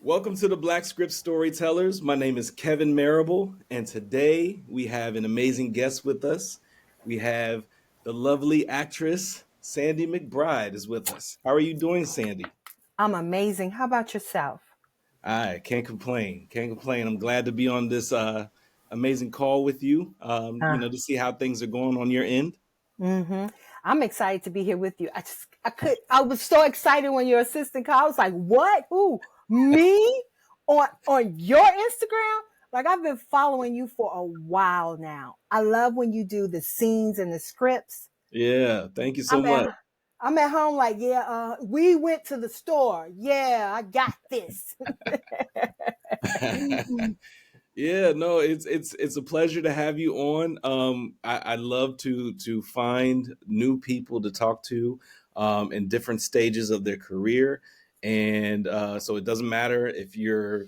Welcome to the Black Storytellers. My name is Kevin Marable, and today we have an amazing guest with us. We have the lovely actress Sandy McBride is with us. How are you doing, Sandy? I'm amazing. How about yourself? I can't complain. Can't complain. I'm glad to be on this amazing call with you. Uh, To see how things are going on your end. hmm I'm excited to be here with you. I was so excited when your assistant called. I was like, what? Who? Me? On your Instagram? Like, I've been following you for a while now. I love when you do the scenes and the scripts. Yeah, thank you so I'm much. at I'm at home like, yeah, we went to the store. Yeah, I got this. Yeah, no, it's a pleasure to have you on. I love to find new people to talk to in different stages of their career, and so it doesn't matter if you're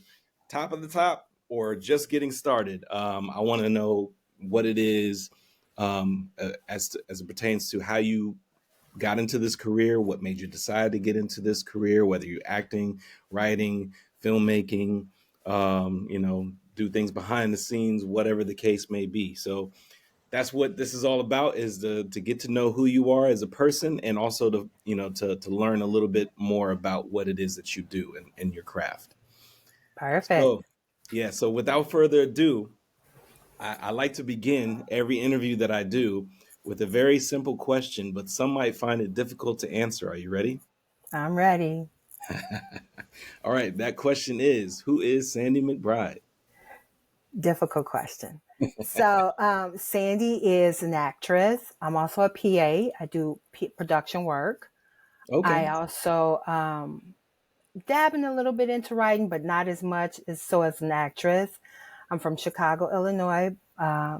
top of the top or just getting started. I want to know what it is as it pertains to how you got into this career, what made you decide to get into this career, whether you're acting, writing, filmmaking, do things behind the scenes, whatever the case may be. So that's what this is all about, is to get to know who you are as a person, and also to learn a little bit more about what it is that you do in your craft. Perfect. So yeah, so without further ado, I like to begin every interview that I do with a very simple question, but some might find it difficult to answer. Are you ready? I'm ready. All right. That question is, who is Sandy McBride? Difficult question. So, Sandy is an actress. I'm also a PA. I do production work. I Okay. also dabbing a little bit into writing, but not as much as an actress. I'm from Chicago, Illinois. I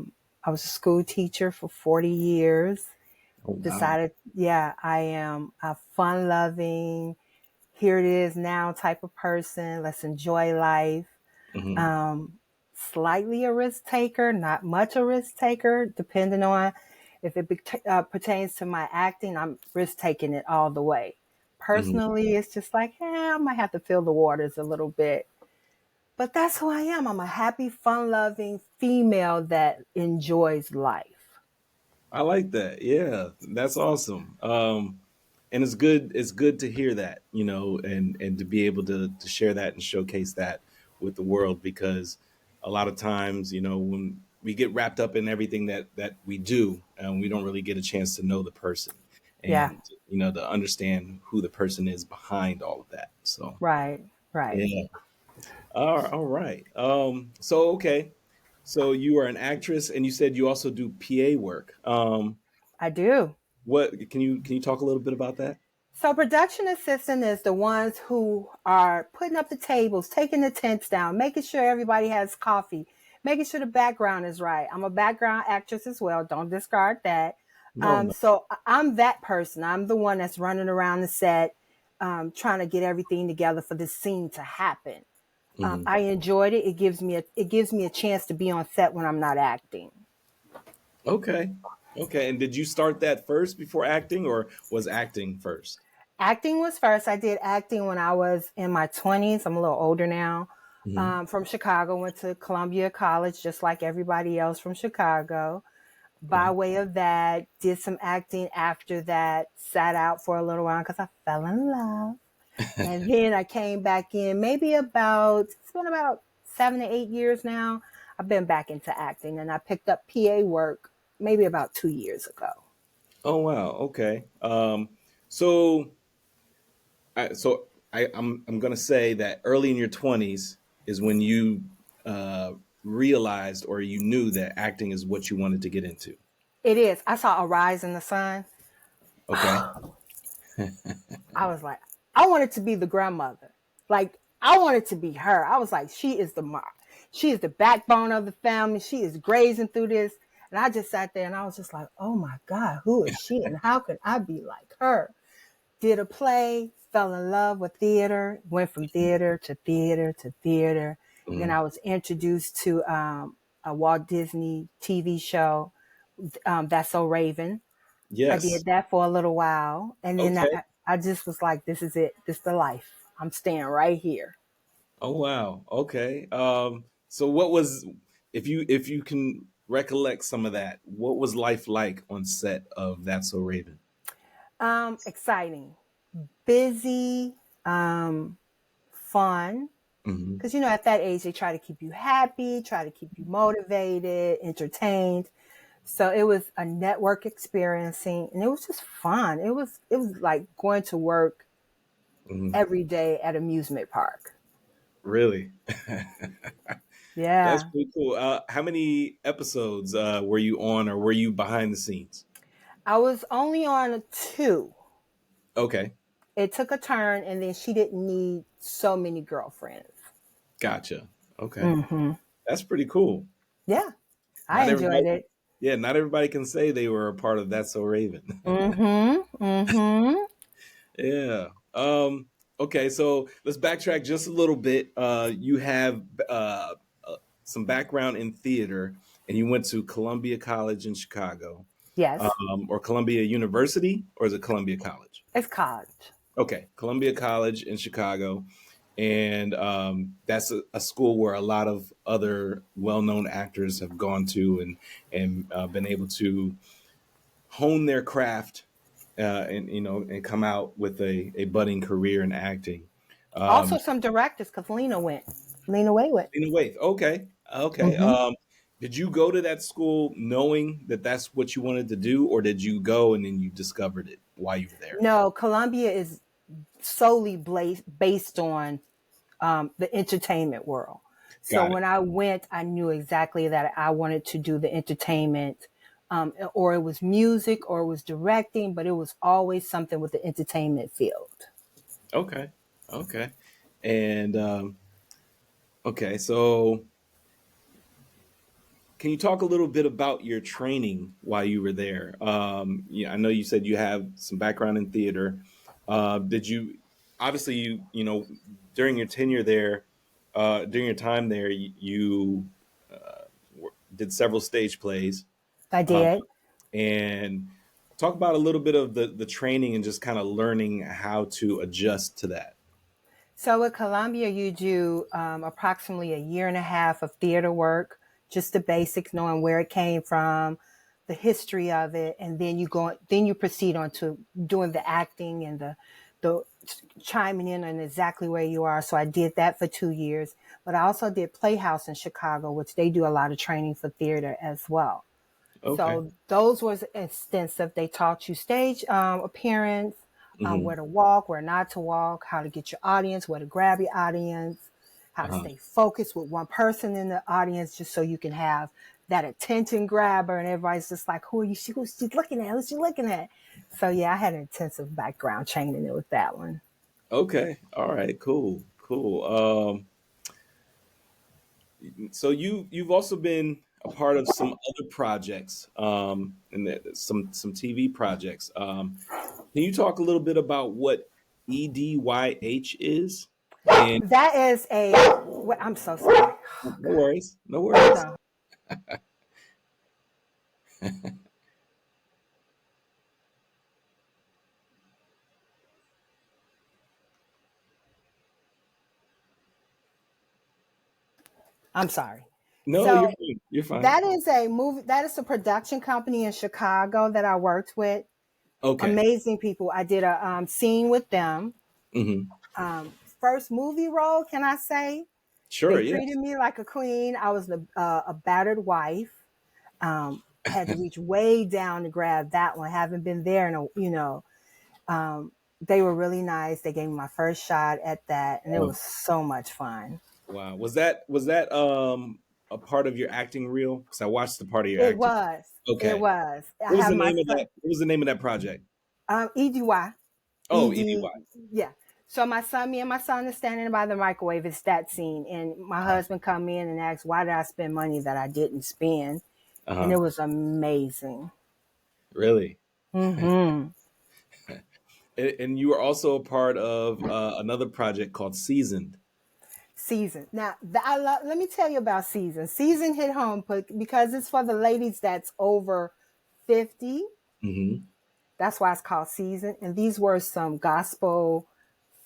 was a school teacher for 40 years. Oh, wow. Decided, yeah, I am a fun loving, here it is now type of person. Let's enjoy life. Hmm. Um, Slightly a risk taker, not much a risk taker, depending on if it pertains to my acting. I'm risk taking it all the way. Hmm. Personally, it's just like, I might have to feel the waters a little bit. But that's who I am. I'm a happy, fun loving female that enjoys life. I like that. Yeah, that's awesome. And it's good. It's good to hear that, and to be able to share that and showcase that with the world, because a lot of times, when we get wrapped up in everything that we do, and we don't really get a chance to know the person, Yeah, and to understand who the person is behind all of that. So right, right. yeah. All right. So okay. So you are an actress, and you said you also do PA work. I do. What can you talk a little bit about that? So production assistant is the ones who are putting up the tables, taking the tents down, making sure everybody has coffee, making sure the background is right. I'm a background actress as well. Don't discard that. No, no. So I'm that person. I'm the one that's running around the set, trying to get everything together for this scene to happen. Hmm. I enjoyed it. It gives me a chance to be on set when I'm not acting. Okay. Okay. And did you start that first before acting, or was acting first? Acting was first. I did acting when I was in my 20s. I'm a little older now. Hmm. From Chicago, went to Columbia College, just like everybody else from Chicago. By Okay. way of that, did some acting after that, sat out for a little while because I fell in love. And then I came back in it's been about 7 to 8 years now. I've been back into acting, and I picked up PA work maybe about 2 years ago. Oh wow. Okay. So I'm gonna say that early in your 20s is when you uh, realized, or you knew, that acting is what you wanted to get into. It is. I saw A Rise in the Sun. Okay. I was like, I wanted to be the grandmother. Like, I wanted to be her. I was like, she is the backbone of the family. She is grazing through this. And I just sat there and I was just like, oh my God, who is she? And how could I be like her? Did a play, fell in love with theater, went from theater to theater to theater. Then Mhm. I was introduced to a Walt Disney TV show, That's So Raven. I Yes. did that for a little while, and then Okay. I just was like, "This is it. This is the life. I'm staying right here." Oh wow. Okay. So what was, if you can recollect some of that, what was life like on set of That's So Raven? Exciting, busy, fun. Hmm. Because, at that age, they try to keep you happy, try to keep you motivated, entertained. So it was a network experiencing, and it was just fun. It was like going to work Hmm. every day at amusement park. Really? That's Yeah. pretty cool. How many episodes were you on, or were you behind the scenes? I was only on two. Okay, It took a turn, and then she didn't need so many girlfriends. gotcha. Okay, Hmm. that's pretty cool. Yeah, I Not everybody, enjoyed it. yeah, not everybody can say they were a part of That's So Raven. Hmm. Hmm. Yeah. Okay, so let's backtrack just a little bit. You have some background in theater, and you went to Columbia College in Chicago, Yes, or Columbia University, or is it Columbia College? it's college. Okay, Columbia College in Chicago, and that's a school where a lot of other well-known actors have gone to, and been able to hone their craft, and and come out with a budding career in acting. Also, Um, some directors, because Lena went. Lena Way went. in a way, okay, okay. Hmm. Did you go to that school knowing that that's what you wanted to do, or did you go and then you discovered it while you were there? No, Columbia is solely based on the entertainment world. So Got it. when I went, I knew exactly that I wanted to do the entertainment, or it was music, or it was directing, but it was always something with the entertainment field. Okay, okay, and okay. So, can you talk a little bit about your training while you were there? Yeah, I know you said you have some background in theater. Did you, obviously, during your tenure there, during your time there, you did several stage plays, I uh, did. and talk about a little bit of the training and just kind of learning how to adjust to that. So at Columbia, you do approximately a year and a half of theater work, just the basics, knowing where it came from, the history of it, and then you proceed on to doing the acting and the chiming in on exactly where you are. So I did that for 2 years, but I also did Playhouse in Chicago, which they do a lot of training for theater as well. Okay. So those was extensive. They taught you stage appearance, Hmm. where to walk, where not to walk, how to get your audience, where to grab your audience, how to Uh-huh. stay focused with one person in the audience, just so you can have that attention grabber, and everybody's just like, "Who are you? Who's she looking at? Who's she looking at?" So yeah, I had an intensive background training with that one. Okay. All right. Cool. Cool. So you've also been a part of some other projects, and some TV projects. Can you talk a little bit about what EDYH is? And That is a. I'm so sorry. no worries, no Hold worries. on. I'm sorry. No, you're So fine. You're fine. that is a movie. That is a production company in Chicago that I worked with. Okay. Amazing people. I did a scene with them. Hmm. First movie role, can I say? Sure. They Yes. treated me like a queen. I was a battered wife. Had to reach way down to grab that one. Haven't been there in they were really nice. They gave me my first shot at that, and it Oh, was so much fun. wow. Was that a part of your acting reel? Because I watched the part of your It acting. was. It Okay. was. I What was have the my name of that? son, What was the name of that project? EDY. Oh, EDY. Yeah. So me and my son are standing by the microwave. It's that scene. And my Uh-huh. husband come in and asks, why did I spend money that I didn't spend? And Uh-huh. it was amazing. Really? Mm-hmm. And you were also a part of another project called Seasoned. Season. Now, let me tell you about Season. Season hit home because it's for the ladies that's over 50. Hmm. That's why it's called Season. And these were some gospel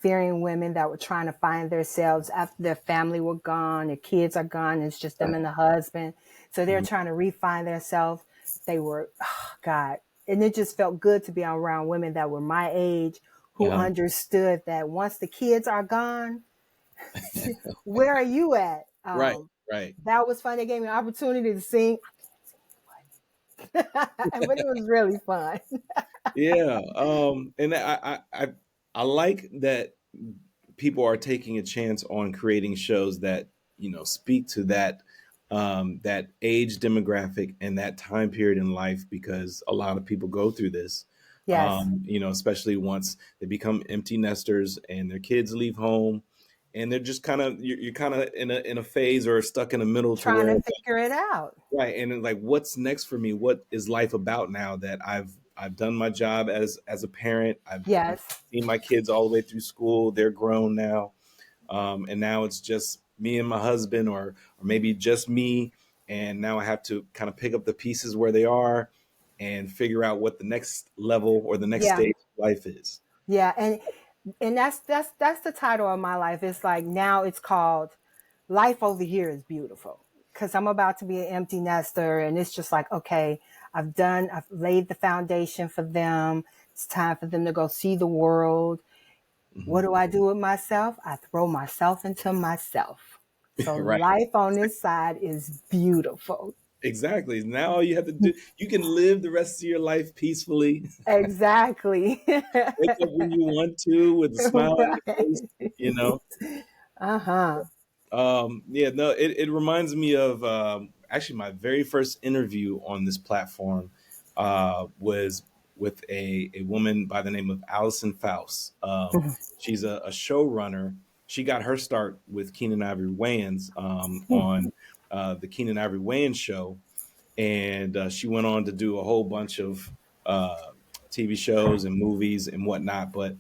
God-fearing women that were trying to find themselves after their family were gone, their kids are gone, and it's just them and the husband. So they're Mhm. trying to refine themselves. They were, oh God. And it just felt good to be around women that were my age who Uh-huh. understood that once the kids are gone, where are you at? Right, right. That was fun. They gave me an opportunity to sing, but it was really fun. Yeah. And I like that people are taking a chance on creating shows that, speak to that age demographic and that time period in life, because a lot of people go through this. Yes. Especially once they become empty nesters and their kids leave home, and they're just kind of you're kind of in a phase or stuck in the middle to Trying where, to figure it out. right, and then, like, what's next for me? What is life about now that I've done my job as a parent? I've Yes. seen my kids all the way through school. They're grown now, and now it's just me and my husband, or maybe just me. And now I have to kind of pick up the pieces where they are and figure out what the next level or the next Yeah. stage of life is. Yeah. And that's the title of my life. It's like now it's called Life Over Here is Beautiful. Because I'm about to be an empty nester, and it's just like, okay, I've laid the foundation for them. It's time for them to go see the world. What Mhm. do I do with myself? I throw myself into myself. So Right. life on this side is beautiful. Exactly. Now all you have to do, you can live the rest of your life peacefully. Exactly. Wake up when you want to with a smile on your face, Right. you know. Uh-huh. Yeah, no, it reminds me of actually my very first interview on this platform was with a woman by the name of Allison Faust. She's a showrunner. She got her start with Keenan Ivory Wayans on the Keenan Ivory Wayans show, and she went on to do a whole bunch of uh, TV shows and movies and whatnot. But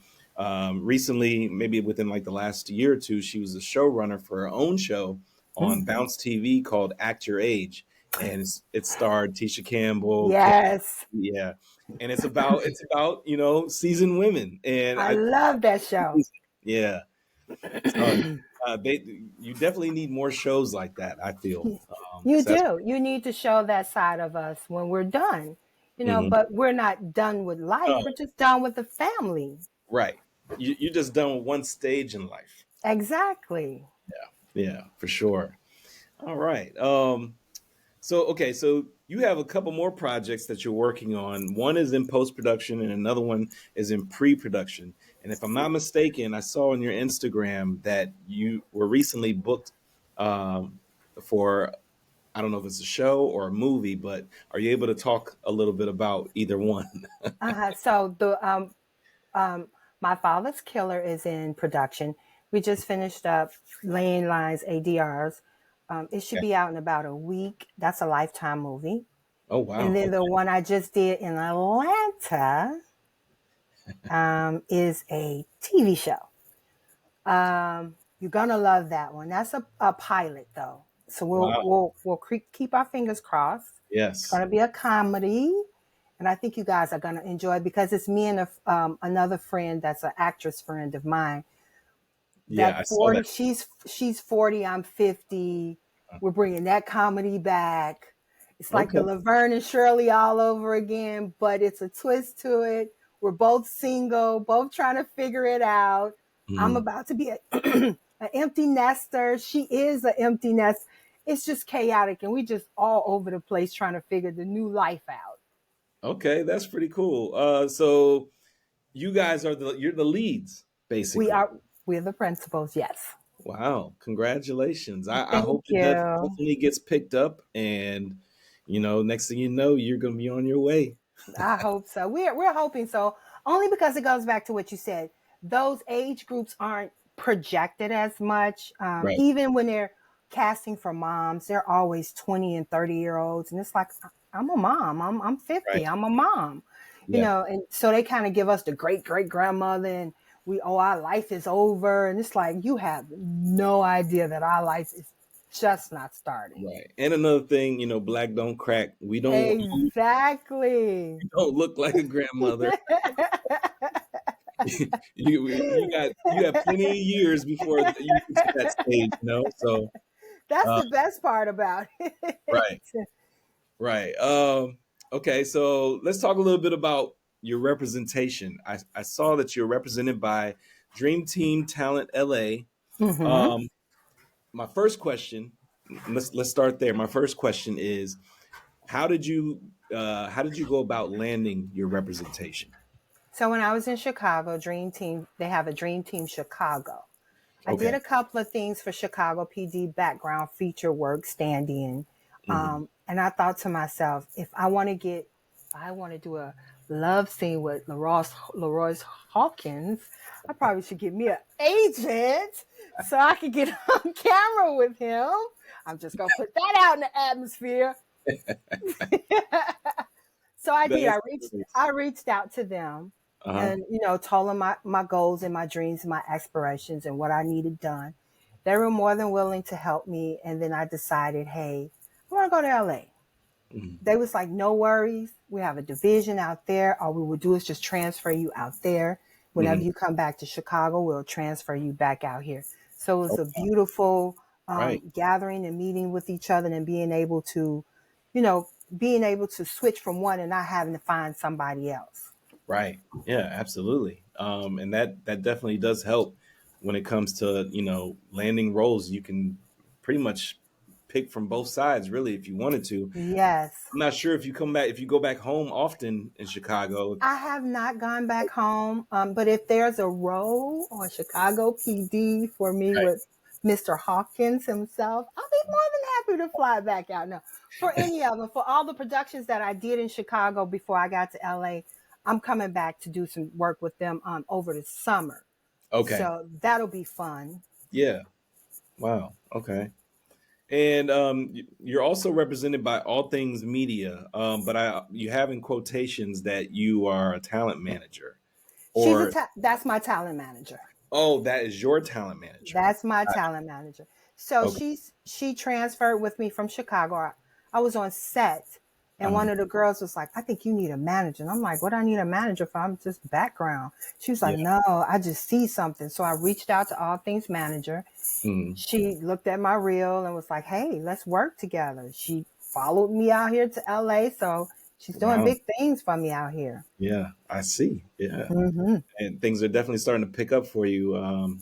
recently, maybe within like the last year or two, she was a showrunner for her own show on Bounce TV called Act Your Age, and it starred Tisha Campbell, Yes. yeah, and it's about seasoned women, and I love that show. yeah, so they you definitely need more shows like that. I feel You 'cause that's do. You need to show that side of us when we're done. mhm. But we're not done with life. We're just done with the family. Right. You're just done with one stage in life. Exactly. Yeah, for sure. All right. So okay, so you have a couple more projects that you're working on. One is in post production, and another one is in pre production. And if I'm not mistaken, I saw on your Instagram that you were recently booked um, for, I don't know if it's a show or a movie, but are you able to talk a little bit about either one? So the um, My Father's Killer is in production. We just finished up Laying Lines ADRs. It should Okay. be out in about a week. That's a Lifetime movie. Oh And wow. then the Okay. one I just did in Atlanta is a TV show. You're gonna love that one. That's a pilot though, so we'll Wow. we'll we'll keep our fingers crossed. It's Yes. gonna be a comedy, and I think you guys are gonna enjoy it because it's me and another friend that's an actress friend of mine. Yeah, I That saw 40, that. she's 40, I'm 50. We're bringing that comedy back. It's like the Okay. Laverne and Shirley all over again, but it's a twist to it. We're both single, both trying to figure it out. I'm Mhm. about to be an empty nester. She is an empty nest. It's just chaotic, and we just all over the place trying to figure the new life out. Okay, that's pretty cool. So you guys you're the leads, We basically. are we're the principals, yes. Wow, congratulations. I Thank hope it you. definitely gets picked up, and next thing you know, you're gonna be on your way. I hope so. We're hoping so. Only because it goes back to what you said. Those age groups aren't projected as much. Right. Even when they're casting for moms, they're always 20 and 30-year olds, and it's like I'm a mom. I'm 50. Right. I'm a mom. Yeah. And so they kind of give us the great great grandmother, and our life is over, and it's like you have no idea that our life is just not starting. Right. And another thing, black don't crack. Exactly. We don't look like a grandmother. you got plenty of years before you get to that stage, So That's uh, the best part about it. right, right. Okay, so let's talk a little bit about your representation. I saw that you're represented by Dream Team Talent LA. Mm-hmm. Um, my first question, let's start there. My first question is, how did you go about landing your representation? So when I was in Chicago, Dream Team, they have a Dream Team Chicago. I did Okay. a couple of things for Chicago PD background feature work, standing. Hmm. And I thought to myself, if I want to do a love scene with Leroy Hawkins, I probably should get me an agent so I could get on camera with him. I'm just going to put that out in the atmosphere. So I did. That's I reached out to them uh-huh. and, told them my goals and my dreams and my aspirations and what I needed done. They were more than willing to help me. And then I decided, hey, I want to go to LA. Mhm. They was like, no worries. We have a division out there. All we will do is just transfer you out there. Whenever Mhm. you come back to Chicago, we'll transfer you back out here. So it was Oh, a beautiful right, gathering and meeting with each other and you know, being able to switch from one and not having to find somebody else. right. Yeah, absolutely. And that definitely does help when it comes to, landing roles. You can pretty much pick from both sides, really, if you wanted to. Yes. I'm not sure if you go back home often in Chicago. I have not gone back home, but if there's a role on Chicago PD for me Right. with Mr. Hawkins himself, I'll be more than happy to fly back out. No, for any of them, for all the productions that I did in Chicago before I got to LA, I'm coming back to do some work with them over the summer. Okay. So that'll be fun. Yeah. Wow. Okay. And you're also represented by All Things Media, but you have in quotations that you are a talent manager, or That's my talent manager. oh, that is your talent manager. That's my talent manager. So Okay. she transferred with me from Chicago. I was on set and Uh-huh. one of the girls was like, I think you need a manager. And I'm like, what do I need a manager for? I'm just background. She was Yeah. like, no, I just see something. So I reached out to All Things Manager. Mhm. She looked at my reel and was like, hey, let's work together. She followed me out here to LA. So she's doing Wow. big things for me out here. Yeah, I see. Yeah. Mm-hmm. And things are definitely starting to pick up for you,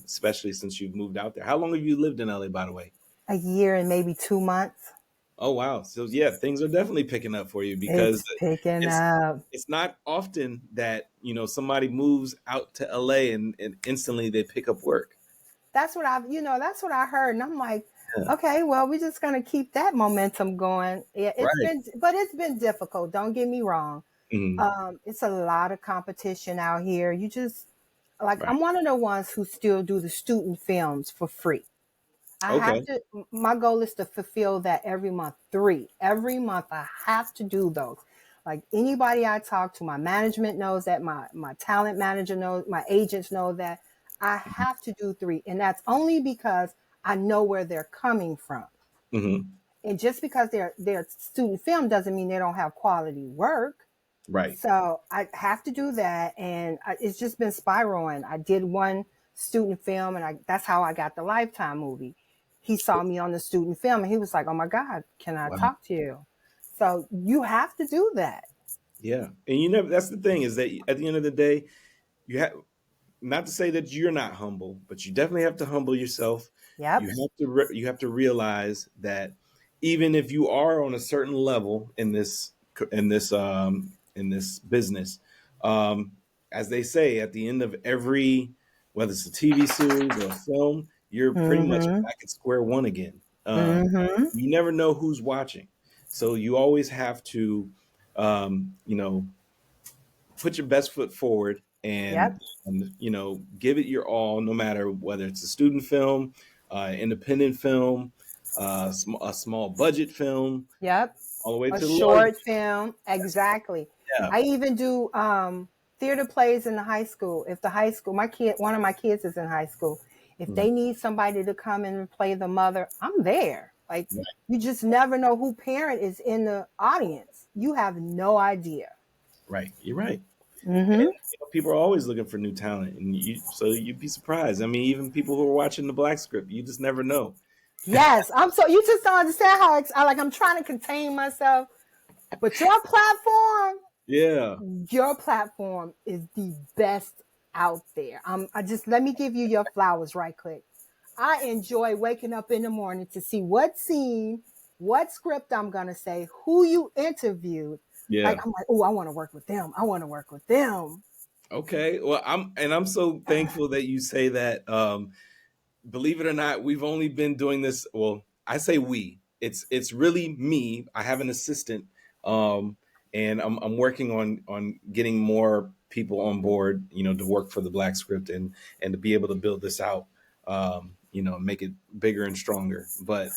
especially since you've moved out there. How long have you lived in LA, by the way? A year and maybe 2 months. Oh wow. So yeah, things are definitely picking up for you because It's picking it's up. it's not often that, somebody moves out to LA and instantly they pick up work. That's what I heard. And I'm like, Yeah. okay, well, we're just going to keep that momentum going. Yeah, Right. but it's been difficult. Don't get me wrong. Mhm. It's a lot of competition out here. You just, like, Right. I'm one of the ones who still do the student films for free. Okay. My goal is to fulfill that every month, 3. Every month I have to do those. Like anybody I talk to, my management knows that, my talent manager knows, my agents know that I have to do 3. And that's only because I know where they're coming from. Hmm. And just because they're student film doesn't mean they don't have quality work. Right. So I have to do that. And it's just been spiraling. I did one student film and that's how I got the Lifetime movie. He saw me on the student film and he was like, oh my God, can I Wow. talk to you? So you have to do that. Yeah. And that's the thing is that at the end of the day, you have not to say that you're not humble, but you definitely have to humble yourself. Yep. You have to realize that even if you are on a certain level in this business, um, as they say, at the end of every, whether it's a TV series or a film, you're pretty much Mm-hmm. back at square one again. Mm-hmm. You never know who's watching, so you always have to, um, you know, put your best foot forward Yep. and give it your all, no matter whether it's a student film, independent film, a small budget film, Yep. all the way A to the large. short film. Exactly. Yeah. I even do theater plays in the high school. If the high school, one of my kids is in high school. If Mhm. they need somebody to come and play the mother, I'm there. Like, Right. you just never know who parent is in the audience. You have no idea. Right. You're right. Mm-hmm. People are always looking for new talent, and so you'd be surprised. I mean, even people who are watching the Black Script, you just never know. Yes, you just don't understand how I'm trying to contain myself, but Yeah. your platform is the best out there. I just let me give you your flowers right quick. I enjoy waking up in the morning to see what scene, what script I'm gonna say, who you interviewed. Like Yeah. I'm like, oh, I want to work with them. I want to work with them. Okay. Well, I'm so thankful that you say that. Believe it or not, we've only been doing this. Well, I say we. It's really me. I have an assistant, um, and I'm working on getting more people on board. To work for the Black Script and to be able to build this out. Make it bigger and stronger. But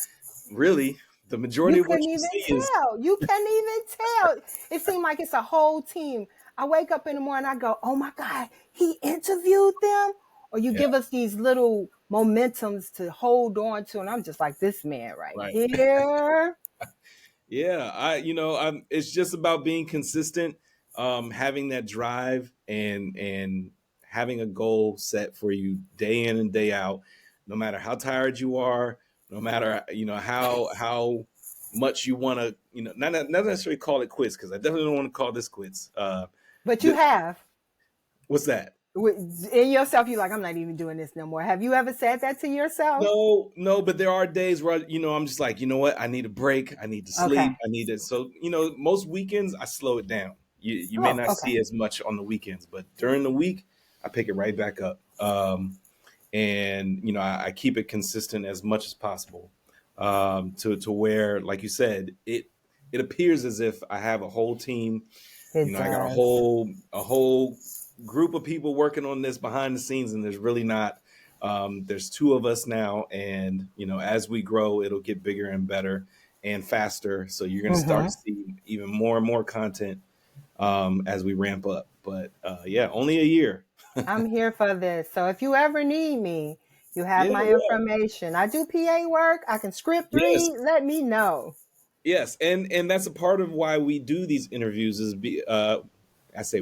really, the majority You of what couldn't you even see is tell. You can't even tell. It seemed like it's a whole team. I wake up in the morning, I go, oh my God, he interviewed them? Or you yeah, give us these little momentums to hold on to. And I'm just like, this man right right. here. Yeah, it's just about being consistent, having that drive and having a goal set for you day in and day out, no matter how tired you are, no matter, how much you want to, not necessarily call it quits, because I definitely don't want to call this quits. But you Th- have. what's that? In yourself, you're like, I'm not even doing this no more. Have you ever said that to yourself? No, no, but there are days where I'm just like, you know what? I need a break. I need to sleep. Okay. I need it. So, most weekends I slow it down. You may Oh, not okay. see as much on the weekends, but during the week I pick it right back up. And I keep it consistent as much as possible. To where, like you said, it appears as if I have a whole team. It I got a does. whole group of people working on this behind the scenes, and there's really not. There's two of us now, and as we grow, it'll get bigger and better and faster. So you're going to start Mm-hmm. to see even more and more content as we ramp up. But yeah, only a year. I'm here for this. So if you ever need me, you have Yeah, my yeah. information. I do PA work. I can script Yes, read. Let me know. yes, and that's a part of why we do these interviews. I say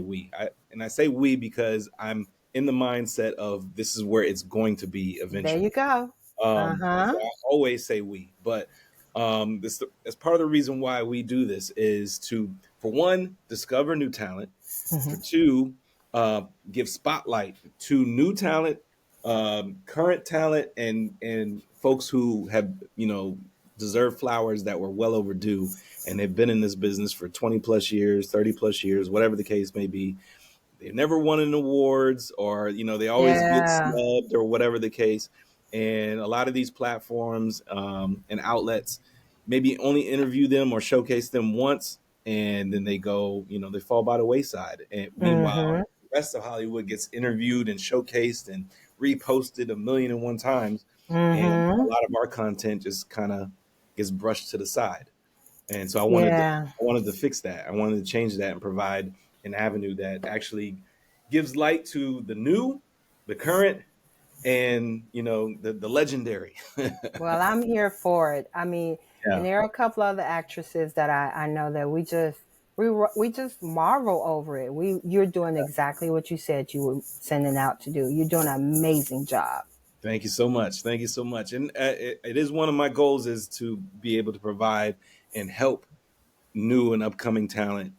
I say we because I'm in the mindset of this is where it's going to be There you eventually. go. So Uh-huh. I always say we, but this as part of the reason why we do this is to, for one, discover new talent. For Mm-hmm. two, give spotlight to new talent, current talent, and folks who have deserve flowers that were well overdue, and they've been in this business for 20 plus years, 30 plus years, whatever the case may be. They've never won an awards, or they always get Yeah. snubbed, or whatever the case. And a lot of these platforms and outlets maybe only interview them or showcase them once, and then they go, they fall by the wayside. And meanwhile, Mm-hmm. the rest of Hollywood gets interviewed and showcased and reposted a million and one times, and a Mm-hmm. lot of our content just kind of gets brushed to the side. And so Yeah. I wanted to fix that. I wanted to change that and provide an avenue that actually gives light to the new, the current, and the legendary. Well, I'm here for it. I mean, and Yeah. there are a couple other actresses that I know that we just marvel over it. You're doing exactly what you said you were sending out to do. You're doing an amazing job. Thank you so much. Thank you so much. And it is one of my goals is to be able to provide and help new and upcoming talent,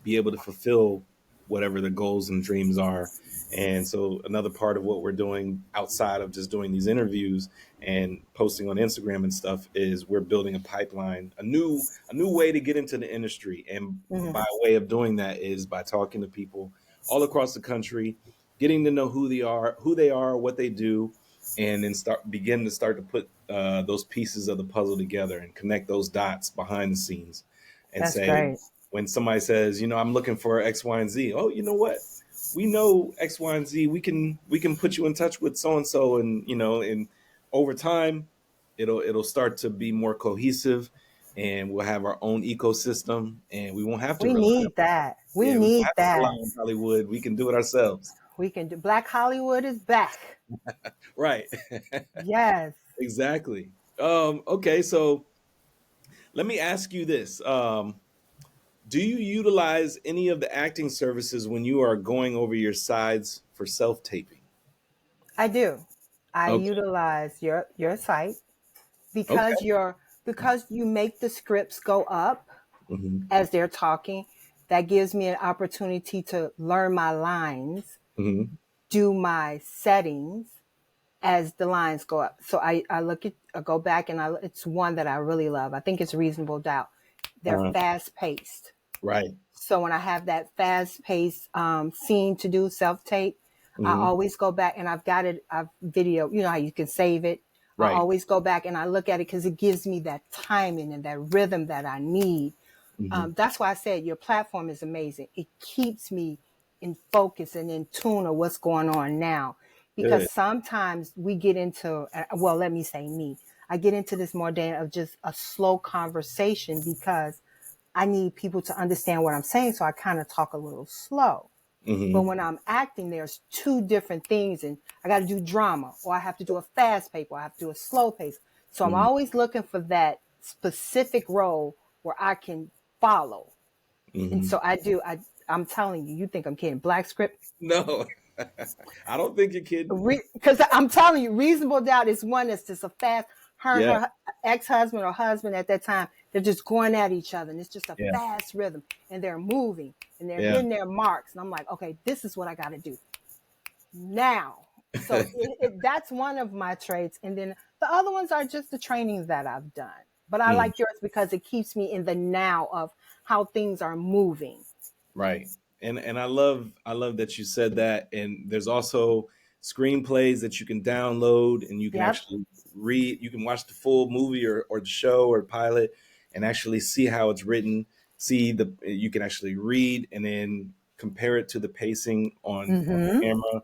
be able to fulfill whatever the goals and dreams are. And so another part of what we're doing outside of just doing these interviews and posting on Instagram and stuff is we're building a pipeline, a new way to get into the industry. And Mm-hmm. by way of doing that is by talking to people all across the country, getting to know who they are, what they do, and then begin to start to put those pieces of the puzzle together and connect those dots behind the scenes, and That's say, great. when somebody says, I'm looking for X, Y, and Z. Oh, you know what? We know X, Y, and Z. We can put you in touch with so and so, and over time, it'll start to be more cohesive, and we'll have our own ecosystem, and we won't have to We rely on need that. We yeah, we don't need have to rely that. on Hollywood. We can do it ourselves. We can do. Black Hollywood is back. Right. Yes. Exactly. Okay, so let me ask you this. Do you utilize any of the acting services when you are going over your sides for self-taping? I do. I Okay. utilize your site because Okay. you make the scripts go up Hmm. as they're talking. That gives me an opportunity to learn my lines, Hmm. do my settings as the lines go up. So I go back and it's one that I really love. I think it's Reasonable Doubt. They're Uh, fast paced. right. So when I have that fast paced scene to do self tape, I Hmm. always go back and I've video, you know how you can save it. I Right. always go back and I look at it because it gives me that timing and that rhythm that I need. Hmm. That's why I said your platform is amazing. It keeps me in focus and in tune of what's going on now. Because Good. sometimes we get into, well, let me say me, I get into this more day of just a slow conversation because I need people to understand what I'm saying. So I kind of talk a little slow. But Hmm. when I'm acting, there's two different things, and I got to do drama, or I have to do a fast pace, or I have to do a slow pace. So I'm Hmm. always looking for that specific role where I can follow. And Hmm. so I do. I'm telling you, you think I'm kidding? Black script, No, I don't think you're kidding. because I'm telling you, Reasonable Doubt is one that's just a fast. Her and Yeah. her ex-husband or husband at that time, they're just going at each other, and it's just a Yeah. fast rhythm, and they're moving and they're Yeah. hitting their marks, and I'm like, okay, this is what I got to do now. So that's one of my traits. And then the other ones are just the trainings that I've done. But I Mm, like yours because it keeps me in the now of how things are moving. right. And I love that you said that. And there's also screenplays that you can download and you can Yep. actually read. You can watch the full movie or the show or pilot and actually see how it's written. You can actually read and then compare it to the pacing on Mm-hmm. camera.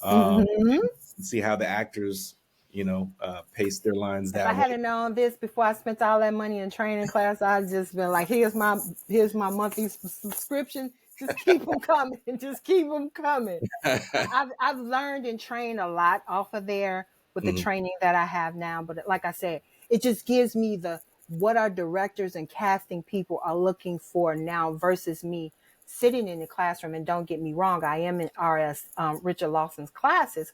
Um, Mm-hmm. and see how the actors, pace their lines If I that way. hadn't known this before I spent all that money in training class, I'd just been like, here's my monthly subscription. Just keep them coming. Just keep them coming. But I've learned and trained a lot off of there with the Mhm. training that I have now. But like I said, it just gives me the what our directors and casting people are looking for now versus me sitting in the classroom. And don't get me wrong, I am in RS Richard Lawson's classes,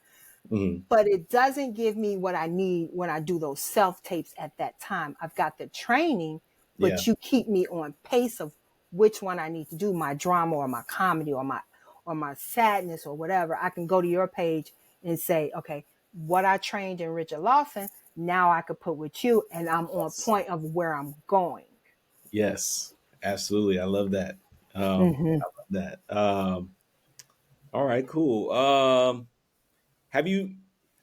Mhm. but it doesn't give me what I need when I do those self tapes at that time. I've got the training, Yeah. but you keep me on pace of which one I need to do, my drama or my comedy or my sadness or whatever. I can go to your page and say, okay, what I trained in Richard Lawson, now I could put with you, and I'm on Yes. point of where I'm going. Yes. Absolutely. I love that. Mm-hmm. I love that. All right, cool. Have you,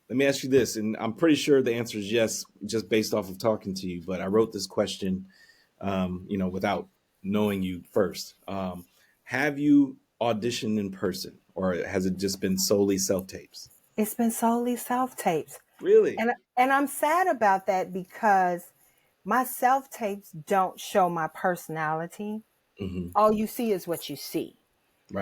let me ask you this, and I'm pretty sure the answer is yes, just based off of talking to you, but I wrote this question, without knowing you first. Have you auditioned in person or has it just been solely self tapes? It's been solely self tapes. Really? And I'm sad about that because my self tapes don't show my personality. Hmm. All you see is what you see.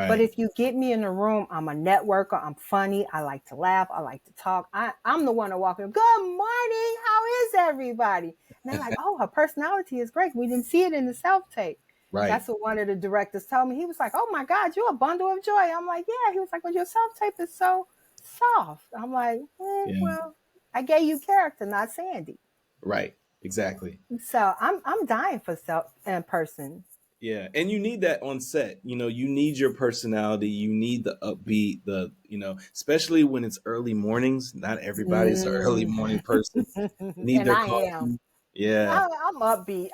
But Right. if you get me in the room, I'm a networker. I'm funny. I like to laugh. I like to talk. I'm the one to walk in. Good morning. How is everybody? And they're like, oh, her personality is great. We didn't see it in the self tape. Right. That's what one of the directors told me. He was like, oh my God, you're a bundle of joy. I'm like, yeah. He was like, well, your self tape is so soft. I'm like, Yeah. well, I gave you character, not Sandy. Right. Exactly. So I'm dying for self in person. Yeah, and you need that on set. You need your personality. You need the upbeat, especially when it's early mornings. Not everybody's an early Mm. morning person. Need And their I am. coffee. Yeah, I'm upbeat.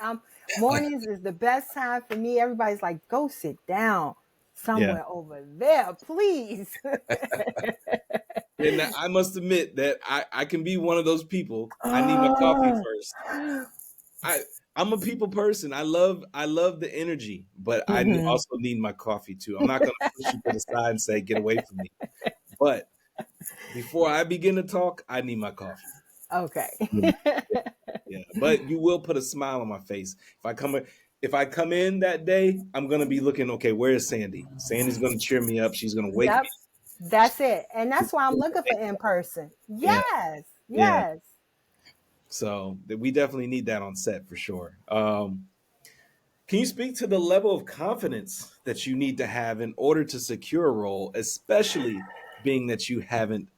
Mornings is the best time for me. Everybody's like, go sit down yeah. somewhere over there, please. And I must admit that I can be one of those people. I need my coffee Oh. first. I I'm a people person. I love the energy, but Mhm. also need my coffee too. I'm not going to push you to the side and say get away from me. But before I begin to talk, I need my coffee. Okay. Mm. Yeah, but you will put a smile on my face if I come in that day. I'm gonna be looking. Okay, where is Sandy? Sandy's gonna cheer me up. She's gonna wake Yep. me. That's it. And that's why I'm looking for in person. Yeah, Yes. yeah. Yes. So we definitely need that on set for sure. Can you speak to the level of confidence that you need to have in order to secure a role, especially being that you haven't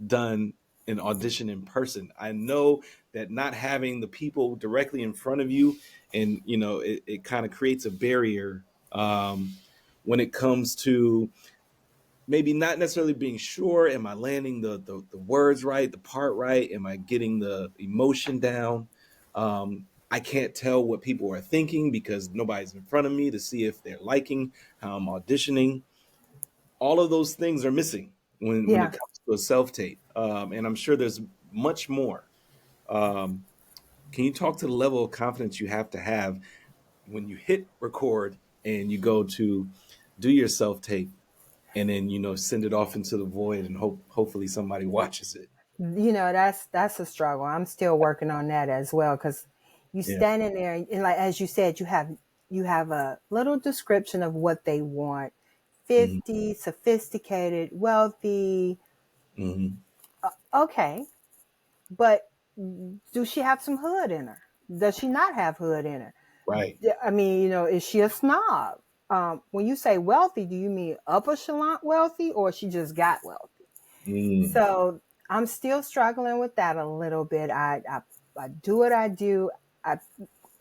done an audition in person? I know that not having the people directly in front of you, and it kind of creates a barrier when it comes to maybe not necessarily being sure, am I landing the words right, the part right, am I getting the emotion down? I can't tell what people are thinking because nobody's in front of me to see if they're liking how I'm auditioning. All of those things are missing when it Yeah. comes to a self tape, and I'm sure there's much more. Um, can you talk to the level of confidence you have to have when you hit record and you go to do your self tape, and then send it off into the void and hopefully somebody watches it? That's a struggle. I'm still working on that as well, because you Yeah. standing there and, like as you said, you have a little description of what they want: Hmm. 50, sophisticated, wealthy. Hmm. Okay, but do she have some hood in her? Does she not have hood in her? Right. I mean, is she a snob? When you say wealthy, do you mean upper echelon wealthy, or she just got wealthy? Mm. So I'm still struggling with that a little bit. I do what I do. I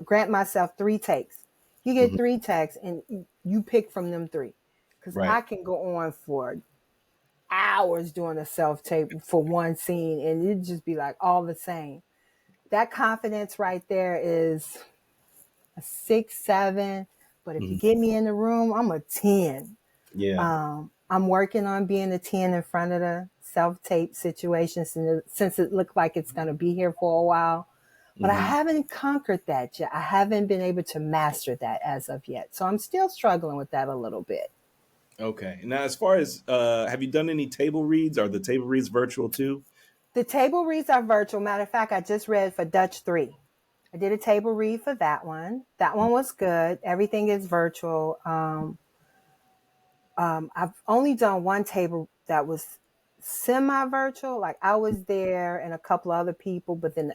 grant myself 3 takes. You get Hmm. 3 takes, and you pick from them 3. Because I Right. can go on for hours doing a self tape for one scene, and it'd just be like all the same. That confidence right there is a 6, 7. But if you Hmm. get me in the room, I'm a 10. Yeah. I'm working on being a 10 in front of the self tape situation, since it looked like it's going to be here for a while. But I Hmm. haven't conquered that yet. I haven't been able to master that as of yet. So I'm still struggling with that a little bit. Okay. Now, as far as have you done any table reads? Are the table reads virtual too? The table reads are virtual. Matter of fact, I just read for Dutch 3. I did a table read for that one. That one was good. Everything is virtual. I've only done one table that was semi-virtual. Like I was there and a couple other people, but then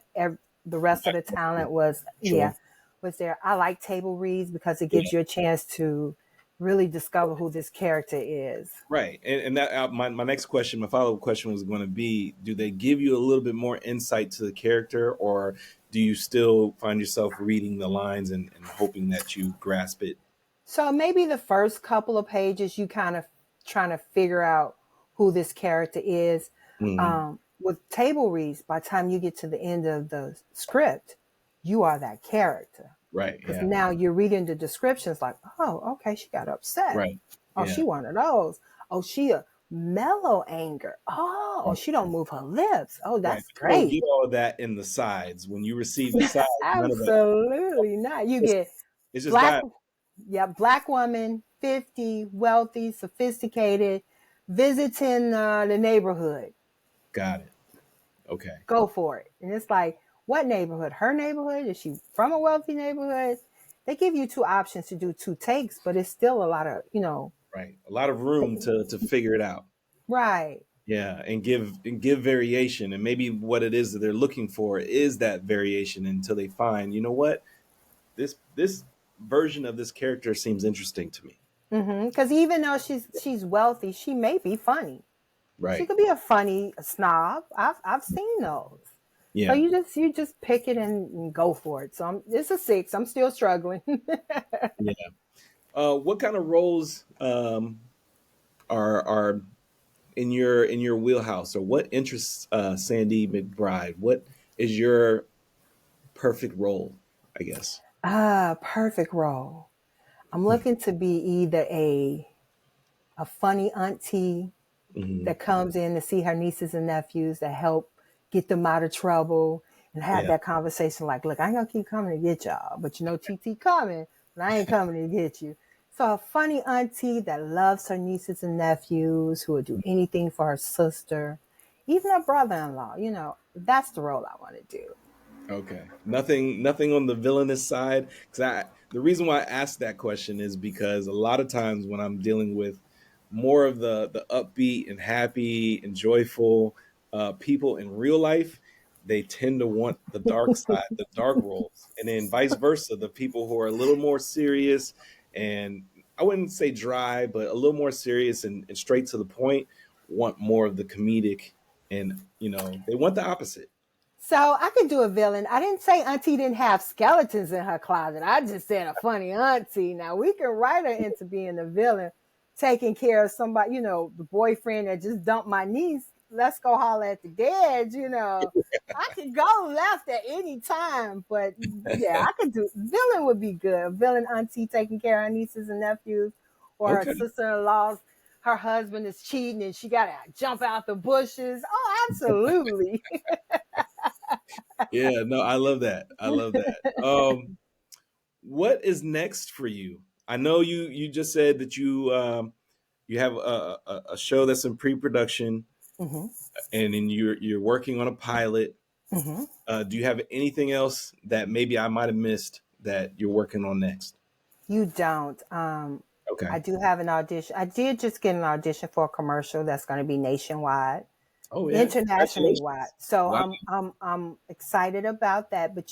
the rest of the talent was, Sure. was there. I like table reads because it Yeah. gives you a chance to really discover who this character is. Right. And that my next question, my follow up question was going to be: do they give you a little bit more insight to the character, or do you still find yourself reading the lines and hoping that you grasp it? So maybe the first couple of pages, you kind of trying to figure out who this character is. Hmm. With table reads, by the time you get to the end of the script, you are that character. Right. Because Yeah. now you're reading the descriptions like, oh, okay, she got upset. Right. Oh, Yeah. she one of those. Oh, she a mellow anger. Oh, Right. she don't move her lips. Oh, Right. that's But you don't great. get all of that in the sides. When you receive the sides, none of that. Absolutely not. You It's, get it's just black, that. yeah, black woman, 50, wealthy, sophisticated, visiting the neighborhood. Got it. Okay. Go for it. And it's like, what neighborhood? Her neighborhood? Is she from a wealthy neighborhood? They give you 2 options to do 2 takes, but it's still a lot of, Right. A lot of room to figure it out. right. Yeah, and give variation, and maybe what it is that they're looking for is that variation until they find, you know what, this version of this character seems interesting to me. Because even though she's wealthy, she may be funny. She Right. could be a funny snob. I've seen those. So Yeah. you just pick it and go for it. So it's a 6. I'm still struggling. Yeah. What kind of roles are in your wheelhouse, or what interests Sandy McBride? What is your perfect role, I guess? Perfect role. I'm looking to be either a funny auntie Hmm. that comes in to see her nieces and nephews to help get them out of trouble and have Yeah. that conversation like, look, I ain't gonna keep coming to get y'all, but TT coming, but I ain't coming to get you. So a funny auntie that loves her nieces and nephews, who would do anything for her sister, even her brother-in-law. That's the role I want to do. Okay. Nothing on the villainous side. Because the reason why I asked that question is because a lot of times when I'm dealing with more of the upbeat and happy and joyful people in real life, they tend to want the dark side, the dark roles, and then vice versa. The people who are a little more serious and I wouldn't say dry, but a little more serious and straight to the point want more of the comedic, and they want the opposite. So I could do a villain. I didn't say Auntie didn't have skeletons in her closet. I just said a funny auntie. Now we can write her into being a villain, taking care of somebody, the boyfriend that just dumped my niece. Let's go holler at the dead, I could go left at any time, but yeah, I could do villain would be good. A villain auntie taking care of her nieces and nephews, or her Okay. sister-in-laws. Her husband is cheating and she got to jump out the bushes. Oh, absolutely. Yeah, no, I love that. I love that. What is next for you? I know you just said that you have a show that's in pre-production, Mm-hmm. and then you're working on a pilot. Mm-hmm. Do you have anything else that maybe I might have missed that you're working on next? You don't. Okay. I do have an audition. I did just get an audition for a commercial that's going to be nationwide, Oh yeah. internationally wide. Congratulations. So Wow. I'm excited about that. But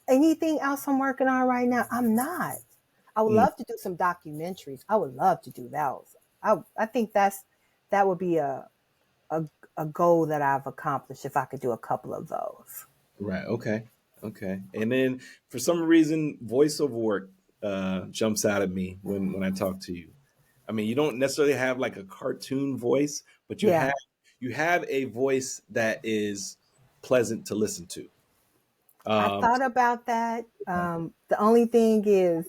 anything else I'm working on right now, I'm not. I would Mm, love to do some documentaries. I would love to do those. I think that would be a a goal that I've accomplished if I could do a couple of those. right. Okay. Okay. And then for some reason, voiceover work jumps out at me when I talk to you. I mean, you don't necessarily have like a cartoon voice, but you Yeah, have a voice that is pleasant to listen to. I Um, thought about that. The only thing is,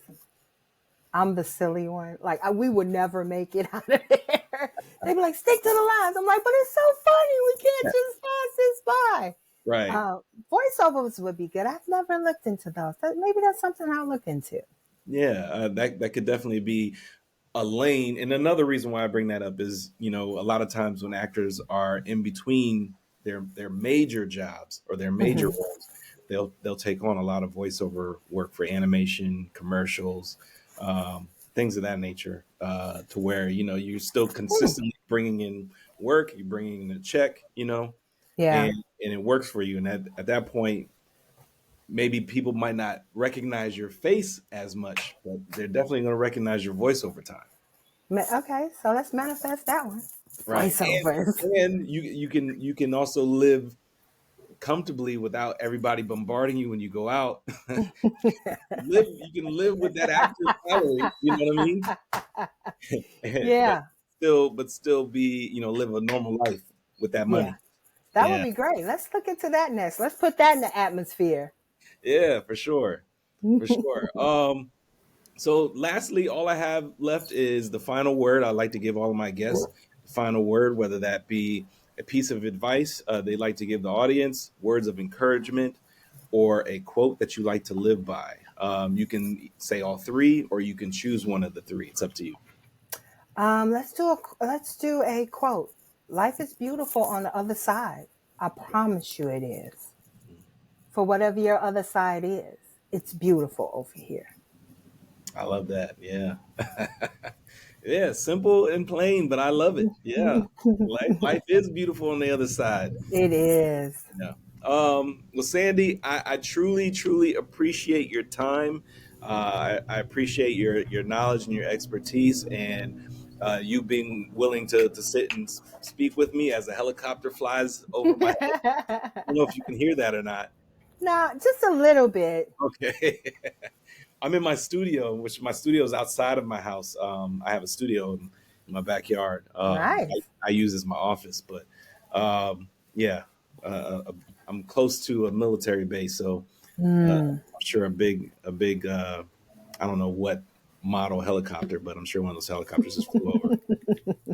I'm the silly one. Like we would never make it out of there. They'd be like, "Stick to the lines." I'm like, "But it's so funny. We can't just pass this by." right. Voiceovers would be good. I've never looked into those. Maybe that's something I'll look into. Yeah. That could definitely be a lane. And another reason why I bring that up is, a lot of times when actors are in between their major jobs or their major Mm-hmm. roles, they'll take on a lot of voiceover work for animation, commercials, things of that nature, to where you're still consistently bringing in work, you're bringing in a check, Yeah. and it works for you. And at that point, maybe people might not recognize your face as much, but they're definitely going to recognize your voice over time. Okay, so let's manifest that one. Right. Voiceovers. And you can also live comfortably without everybody bombarding you when you go out. You can live with that actor's salary, you know what I mean? but Yeah, still be, live a normal life with that yeah. money. That would Yeah. be great. Let's look into that next. Let's put that in the atmosphere. Yeah, for sure. For sure. So lastly, all I have left is the final word. I like to give all of my guests the final word, whether that be a piece of advice they like to give the audience, words of encouragement, or a quote that you like to live by. You can say all three, or you can choose one of the three. It's up to you. Let's do a quote. Life is beautiful on the other side. I promise you it is. For whatever your other side is, it's beautiful over here. I love that. Yeah. Yeah, simple and plain, but I love it. Yeah. Life is beautiful on the other side. It is. Yeah. Well, Sandy, I truly, truly appreciate your time. I appreciate your knowledge and your expertise, and you being willing to sit and speak with me as a helicopter flies over my head. I don't know if you can hear that or not. No, just a little bit. Okay. I'm in my studio, which my studio is outside of my house. I have a studio in my backyard. Nice. I use as my office, but yeah, I'm close to a military base, so Mm. I'm sure a big I don't know what model helicopter, but I'm sure one of those helicopters just flew over.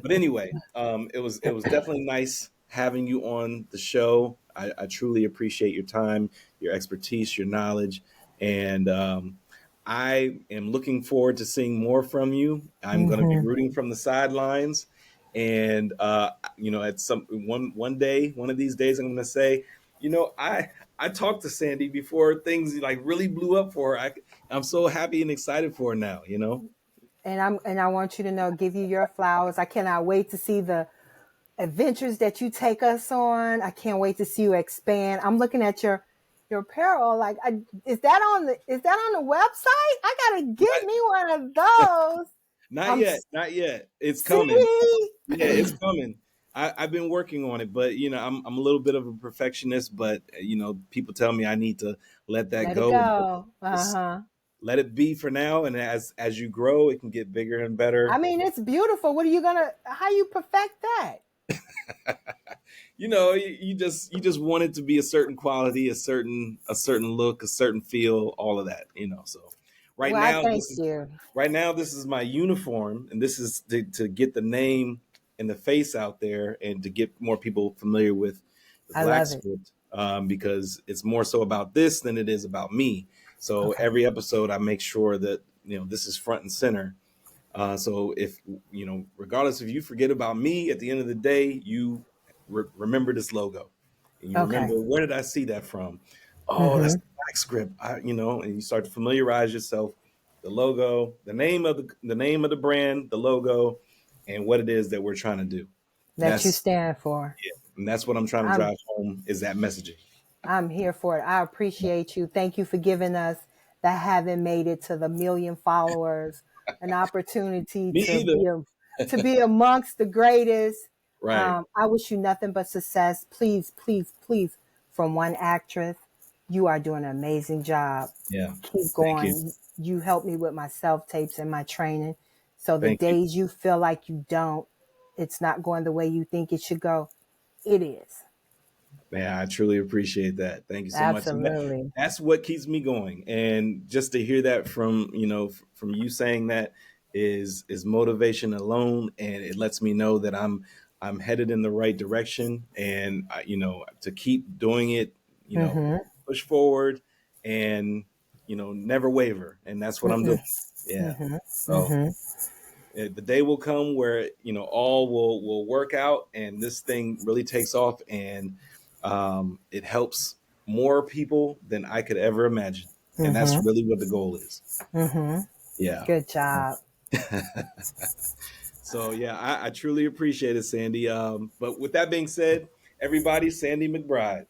But anyway, it was definitely nice having you on the show. I truly appreciate your time, your expertise, your knowledge, and I am looking forward to seeing more from you. I'm going to be Hmm. rooting from the sidelines, and at one day, one of these days, I'm going to say, I talked to Sandy before things like really blew up for her. I'm so happy and excited for her now. And I want you to know, give you your flowers. I cannot wait to see the adventures that you take us on. I can't wait to see you expand. I'm looking at your apparel. Like, is that on the website? I gotta get me one of those. Not I'm yet, not yet. It's coming. see. Yeah, it's coming. I've been working on it, but I'm a little bit of a perfectionist. But people tell me I need to let that Let it go and go. just Uh-huh. let it be for now. And as you grow, it can get bigger and better. I mean, it's beautiful. How you perfect that? You just want it to be a certain quality, a certain look, a certain feel, all of that. So right Well, I now, thank you. this is my uniform, and this is to get the name and the face out there, and to get more people familiar with the I Black love it. script, because it's more so about this than it is about me. So Okay. every episode, I make sure that this is front and center. So if regardless if you forget about me, at the end of the day, you remember this logo, and you remember, Okay. where did I see that from? Oh, that's Mm-hmm. the Black script. And you start to familiarize yourself, the logo, the brand, the logo, and what it is that we're trying to do. That you That's stand for. and that's what I'm trying to I'm drive home, is that messaging. I'm here for it. I appreciate you. Thank you for giving us that haven't made it to the million followers an opportunity Me either. to be amongst the greatest. Right. I wish you nothing but success. Please, please, please, from one actress, you are doing an amazing job. Yeah. Keep Thank you. going. You helped me with my self tapes and my training. So the Thank you. days you feel like you don't, it's not going the way you think it should go, it is. Man, I truly appreciate that. Thank you so much. And Absolutely. that's what keeps me going. And just to hear that from, from you saying that is motivation alone. And it lets me know that I'm headed in the right direction, and to keep doing it, Mm-hmm. push forward, and, never waver. And that's what I'm doing. Yeah. Mm-hmm. So Mm-hmm. the day will come where all will work out, and this thing really takes off, and it helps more people than I could ever imagine, and that's Mm-hmm. really what the goal is. Mm-hmm. Yeah. Good job. So yeah, I truly appreciate it, Sandy. But with that being said, everybody, Sandy McBride.